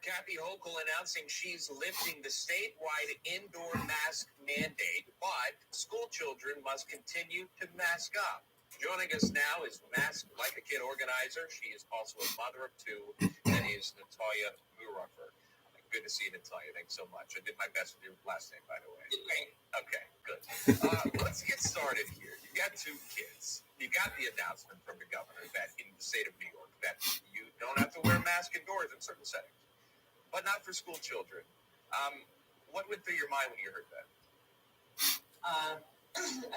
Kathy Hochul announcing she's lifting the statewide indoor mask mandate, but school children must continue to mask up. Joining us now is Mask Like a Kid organizer. She is also a mother of two. That is Natalia Muruffer. Good to see you, Natalia. Thanks so much. I did my best with your last name, by the way. Great. Okay, good. Let's get started here. You got two kids. You got the announcement from the governor that in the state of New York that you don't have to wear a mask indoors in certain settings, but not for school children. What went through your mind when you heard that?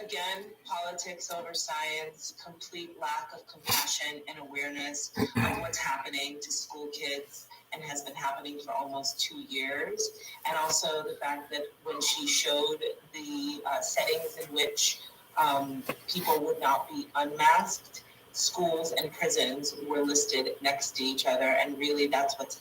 Again, politics over science, complete lack of compassion and awareness of what's happening to school kids and has been happening for almost 2 years. And also the fact that when she showed the settings in which people would not be unmasked, schools and prisons were listed next to each other. And really that's what's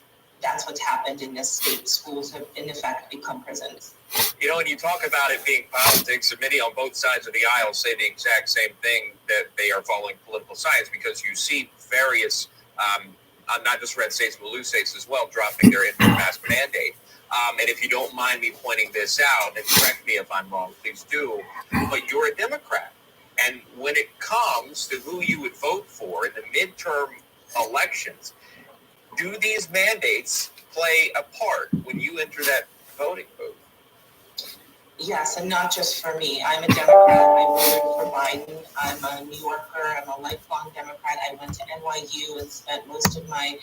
happened in this state. Schools have in effect become prisons. You know, when you talk about it being politics, many on both sides of the aisle say the exact same thing, that they are following political science, because you see various, not just red states, but blue states as well, dropping their indoor mask mandate. And if you don't mind me pointing this out, and correct me if I'm wrong, please do, but you're a Democrat. And when it comes to who you would vote for in the midterm elections, do these mandates play a part when you enter that voting booth? Yes, and not just for me. I'm a Democrat. I voted for Biden. I'm a New Yorker. I'm a lifelong Democrat. I went to NYU and spent most of my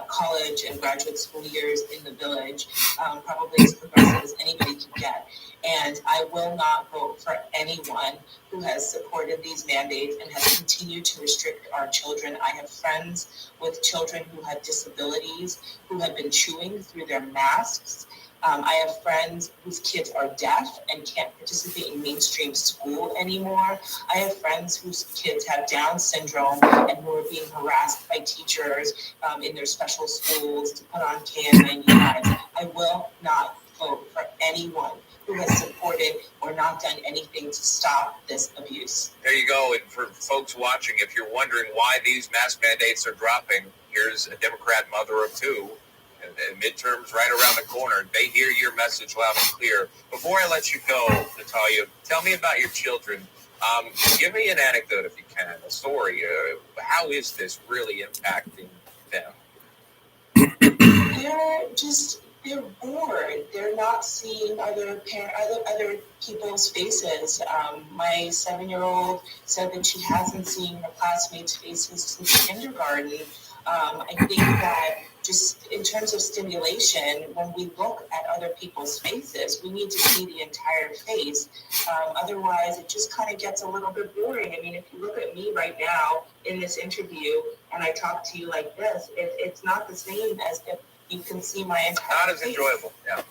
college and graduate school years in the Village, probably as progressive as anybody can get. And I will not vote for anyone who has supported these mandates and has continued to restrict our children. I have friends with children who have disabilities who have been chewing through their masks. I have friends whose kids are deaf and can't participate in mainstream school anymore. I have friends whose kids have Down syndrome and who are being harassed by teachers in their special schools to put on KN95. I will not vote for anyone who has supported or not done anything to stop this abuse. There you go. And for folks watching, if you're wondering why these mask mandates are dropping, here's a Democrat mother of two. And midterms right around the corner. They hear your message loud and clear. Before I let you go, Natalia, tell me about your children. Give me an anecdote if you can, a story. How is this really impacting them? They're bored. They're not seeing other people's faces. My 7-year-old said that she hasn't seen her classmates' faces since kindergarten. I think that just in terms of stimulation, when we look at other people's faces, we need to see the entire face. Otherwise, it just kind of gets a little bit boring. I mean, if you look at me right now in this interview and I talk to you like this, it's not the same as if you can see my entire face. Not as enjoyable, yeah.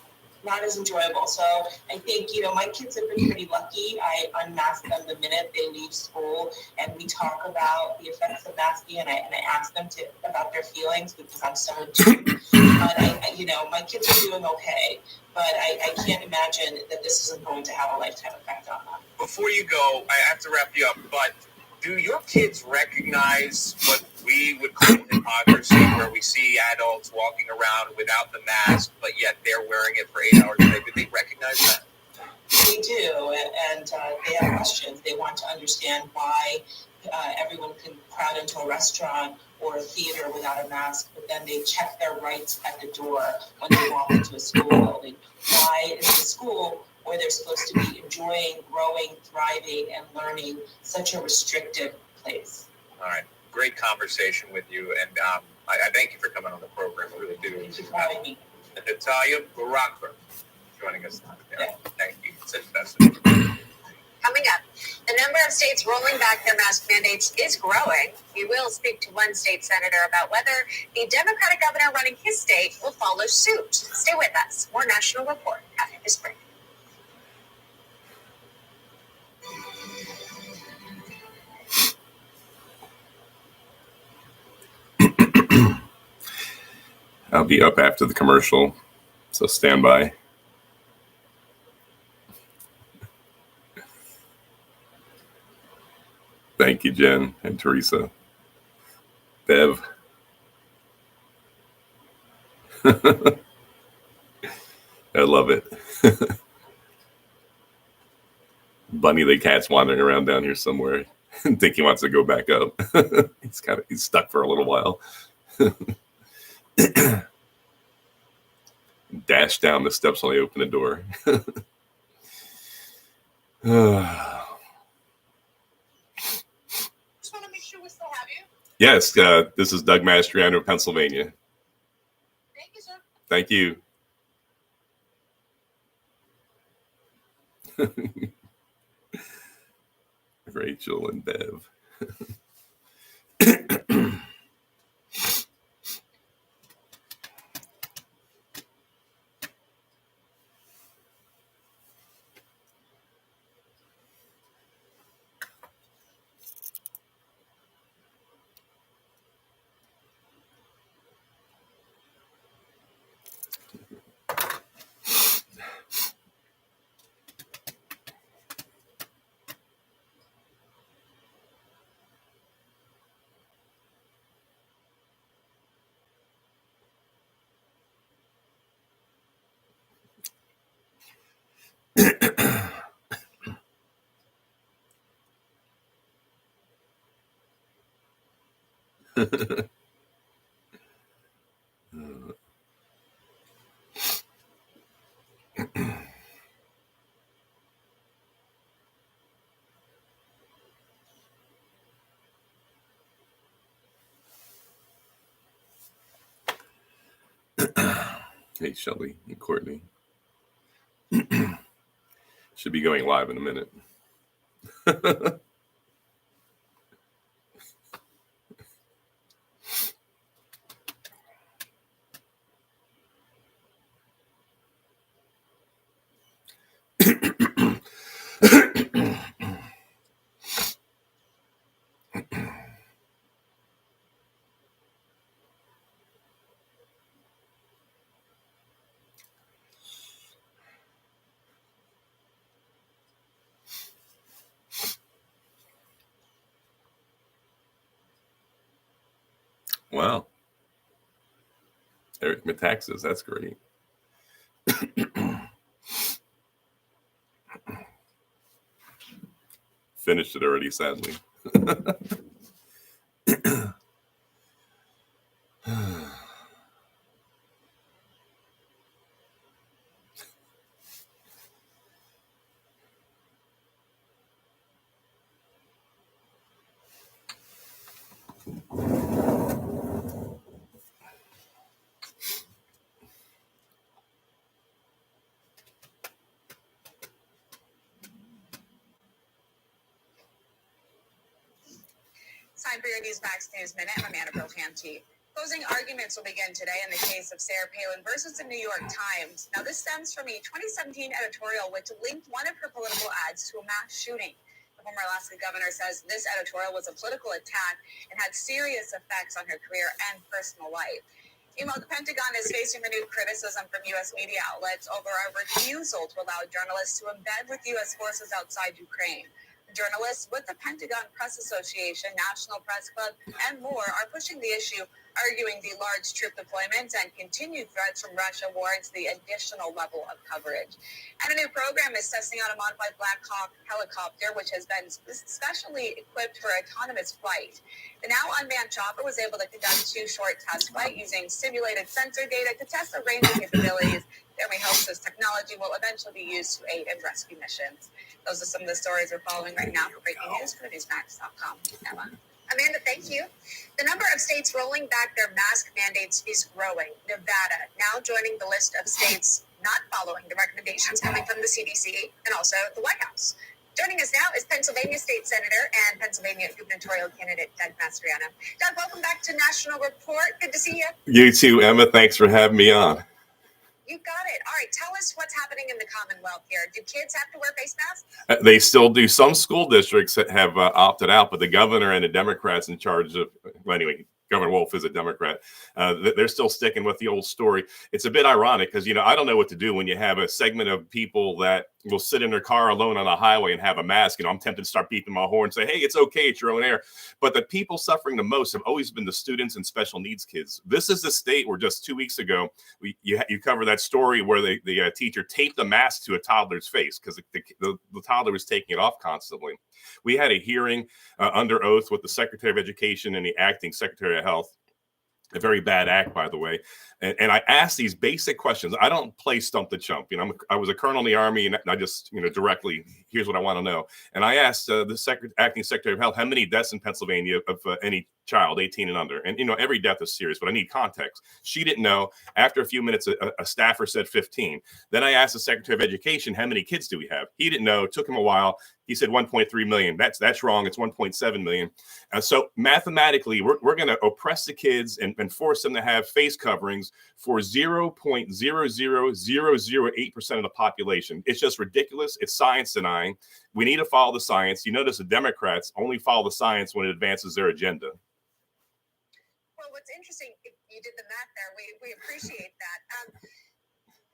Not as enjoyable. So I think, my kids have been pretty lucky. I unmask them the minute they leave school, and we talk about the effects of masking, and I ask them about their feelings because I'm so tuned. But my kids are doing okay, but I can't imagine that this isn't going to have a lifetime effect on them. Before you go, I have to wrap you up, but do your kids recognize what we would call hypocrisy, where we see adults walking around without the mask, but yet they're wearing it for 8 hours a day? Do they recognize that? They do, and they have questions. They want to understand why everyone can crowd into a restaurant or a theater without a mask, but then they check their rights at the door when they walk into a school building. Why is the school, where they're supposed to be enjoying, growing, thriving, and learning, such a restrictive place? All right. Great conversation with you, and I thank you for coming on the program. I really do. Thank you for having me. Natalia Muruffer joining us now. Yeah. Thank you. It's a message. Coming up, the number of states rolling back their mask mandates is growing. We will speak to one state senator about whether the Democratic governor running his state will follow suit. Stay with us. More National Report after this break. I'll be up after the commercial, so stand by. Thank you, Jen and Teresa. Bev. funny. The cat's wandering around down here somewhere. I think he wants to go back up. He's stuck for a little while. Dash down the steps when I open the door. Just want to make sure we still have you. Yes, this is Doug Mastriano, Pennsylvania. Thank you, sir. Thank you. Rachel and Bev. Hey, Shelly and Courtney. Should be going live in a minute. Wow. Eric Metaxas, that's great. Finished it already, sadly. It's time for your Newsmax News Minute. I'm Amanda Briltanti. Closing arguments will begin today in the case of Sarah Palin versus the New York Times. Now, this stems from a 2017 editorial which linked one of her political ads to a mass shooting. The former Alaska governor says this editorial was a political attack and had serious effects on her career and personal life. Meanwhile, the Pentagon is facing renewed criticism from U.S. media outlets over a refusal to allow journalists to embed with U.S. forces outside Ukraine. Journalists with the Pentagon Press Association, National Press Club, and more are pushing the issue, arguing the large troop deployments and continued threats from Russia warrants the additional level of coverage. And a new program is testing out a modified Black Hawk helicopter, which has been specially equipped for autonomous flight. The now unmanned chopper was able to conduct 2 short test flights using simulated sensor data to test the range of capabilities. And we hope this technology will eventually be used to aid in rescue missions. Those are some of the stories we're following right now for breaking news for newsmax.com. Emma. Amanda, thank you. The number of states rolling back their mask mandates is growing. Nevada now joining the list of states not following the recommendations coming from the CDC and also the White House. Joining us now is Pennsylvania State Senator and Pennsylvania gubernatorial candidate Doug Mastriano. Doug, welcome back to National Report. Good to see you. You too, Emma. Thanks for having me on. You got it. All right. Tell us what's happening in the Commonwealth here. Do kids have to wear face masks? They still do. Some school districts have opted out, but the governor and the Democrats in charge of, well, anyway, Governor Wolf is a Democrat. They're still sticking with the old story. It's a bit ironic because, I don't know what to do when you have a segment of people that will sit in their car alone on a highway and have a mask. I'm tempted to start beeping my horn and say, hey, it's okay, it's your own air. But the people suffering the most have always been the students and special needs kids. This is the state where just 2 weeks ago, you cover that story where the teacher taped a mask to a toddler's face because the toddler was taking it off constantly. We had a hearing under oath with the Secretary of Education and the acting Secretary of Health. A very bad act, by the way. And I asked these basic questions. I don't play stump the chump. I was a colonel in the Army, and I just, directly, here's what I want to know. And I asked the acting Secretary of Health, how many deaths in Pennsylvania of any child 18 and under? And, every death is serious, but I need context. She didn't know. After a few minutes, a staffer said 15. Then I asked the Secretary of Education, how many kids do we have? He didn't know. It took him a while. He said 1.3 million. That's wrong. It's 1.7 million. So mathematically, we're going to oppress the kids and force them to have face coverings for 0.00008% of the population. It's just ridiculous. It's science denying. We need to follow the science. You notice the Democrats only follow the science when it advances their agenda. Well, what's interesting, you did the math there. We appreciate that.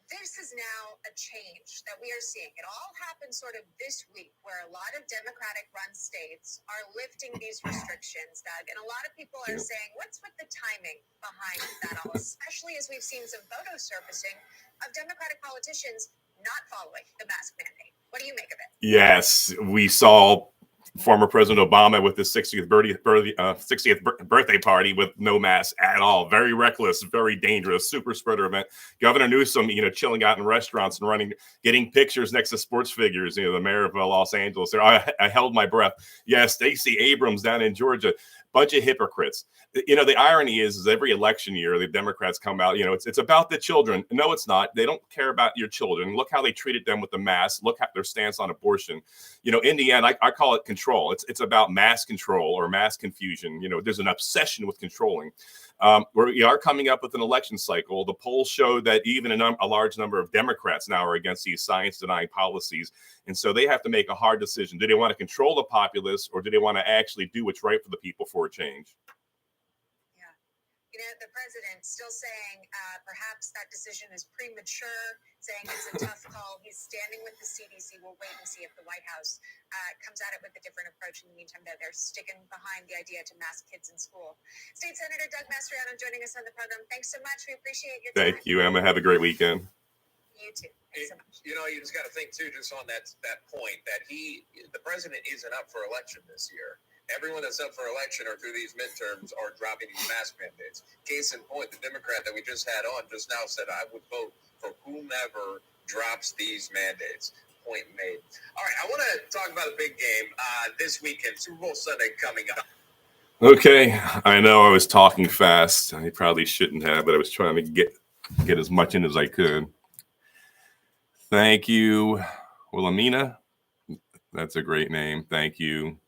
This is now a change that we are seeing. It all happened sort of this week where a lot of Democratic-run states are lifting these restrictions, Doug. And a lot of people are saying, what's with the timing behind that all, especially as we've seen some photos surfacing of Democratic politicians not following the mask mandate. What do you make of it? Yes, we saw former President Obama with his 60th birthday party with no mask at all. Very reckless, very dangerous, super spreader event. Governor Newsom, chilling out in restaurants and getting pictures next to sports figures. The mayor of Los Angeles. I held my breath. Yeah, Stacey Abrams down in Georgia. Bunch of hypocrites. The irony is every election year, the Democrats come out, it's about the children. No, it's not. They don't care about your children. Look how they treated them with the mask. Look at their stance on abortion. In the end, I call it control. It's about mass control or mass confusion. There's an obsession with controlling. We are coming up with an election cycle. The polls show that even a large number of Democrats now are against these science-denying policies. And so they have to make a hard decision. Do they want to control the populace, or do they want to actually do what's right for the people for a change? Yeah. The president still saying perhaps that decision is premature, saying it's a tough call. He's standing with the CDC. We'll wait and see if the White House comes at it with a different approach. In the meantime, they're sticking behind the idea to mask kids in school. State Senator Doug Mastriano joining us on the program. Thanks so much. We appreciate your time. Thank you, Emma. Have a great weekend. You too. Thanks so much. You just got to think too, just on that point, that the president isn't up for election this year. Everyone that's up for election or through these midterms are dropping these mask mandates. Case in point, the Democrat that we just had on just now said, I would vote for whomever drops these mandates. Point made. All right, I want to talk about the big game this weekend, Super Bowl Sunday coming up. Okay, I know I was talking fast. I probably shouldn't have, but I was trying to get as much in as I could. Thank you, Wilhelmina. That's a great name. Thank you.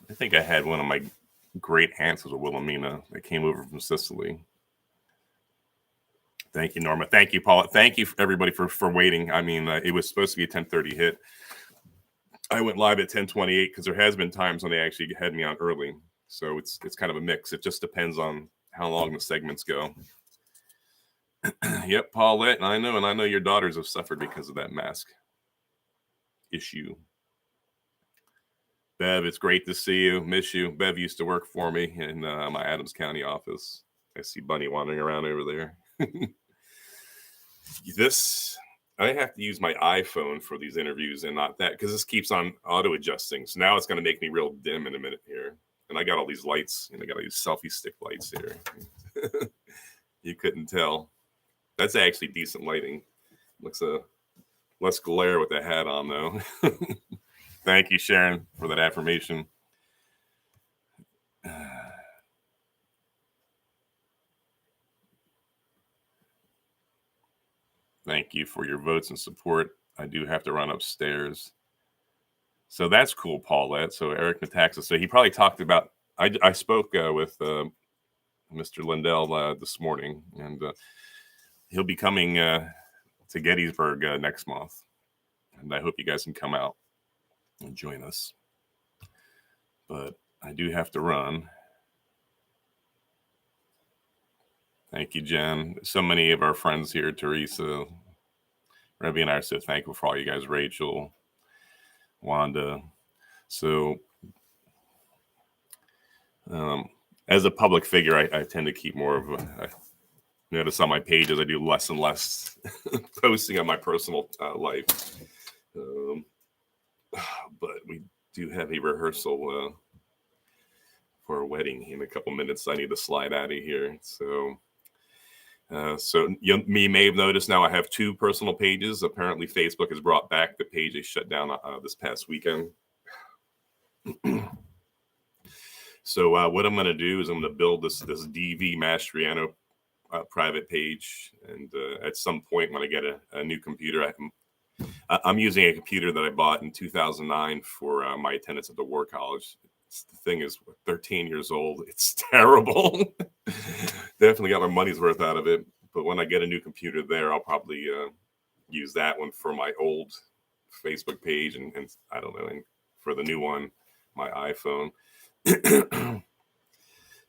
I think I had one of my great aunts was a Wilhelmina that came over from Sicily. Thank you, Norma. Thank you, Paula. Thank you, everybody, for waiting. I mean, it was supposed to be a 10:30 hit. I went live at 10:28 because there has been times when they actually had me on early. So it's kind of a mix. It just depends on how long the segments go. Yep, Paulette, and I know your daughters have suffered because of that mask issue. Bev, it's great to see you. Miss you. Bev used to work for me in my Adams County office. I see Bunny wandering around over there. I have to use my iPhone for these interviews and not that, because this keeps on auto adjusting. So now it's going to make me real dim in a minute here. And I got all these lights, and I got all these selfie stick lights here. You couldn't tell. That's actually decent lighting. Looks less glare with the hat on, though. Thank you, Sharon, for that affirmation. Thank you for your votes and support. I do have to run upstairs. So that's cool, Paulette. So Eric Metaxa. So he probably talked about, I spoke with Mr. Lindell this morning, and he'll be coming to Gettysburg next month. And I hope you guys can come out and join us. But I do have to run. Thank you, Jen. So many of our friends here, Teresa, Rebby and I are so thankful for all you guys, Rachel, Wanda. So as a public figure, I tend to keep more of a, I notice on my pages, I do less and less posting on my personal life. But we do have a rehearsal for a wedding in a couple minutes. I need to slide out of here. So you may have noticed now I have 2 personal pages. Apparently Facebook has brought back the page they shut down this past weekend. So what I'm going to do is I'm going to build this DV Mastriano private page. And at some point when I get a new computer, I'm using a computer that I bought in 2009 for my attendance at the War College. The thing is 13 years old. It's terrible. Definitely got my money's worth out of it. But when I get a new computer there, I'll probably use that one for my old Facebook page. And I don't know, and for the new one, my iPhone.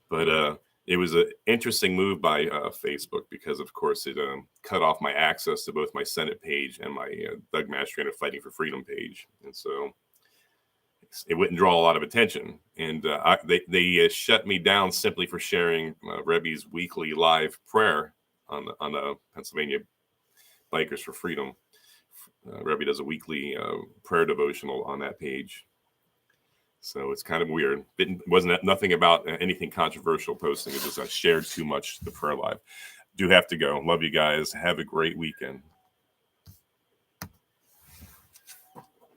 But it was an interesting move by Facebook because, of course, it cut off my access to both my Senate page and my Doug Mastriano Fighting for Freedom page. And so it wouldn't draw a lot of attention. And they shut me down simply for sharing Rebby's weekly live prayer on the Pennsylvania Bikers for Freedom. Rebby does a weekly prayer devotional on that page. So it's kind of weird. It wasn't nothing about anything controversial posting. It just I shared too much the prayer live. Do have to go. Love you guys. Have a great weekend.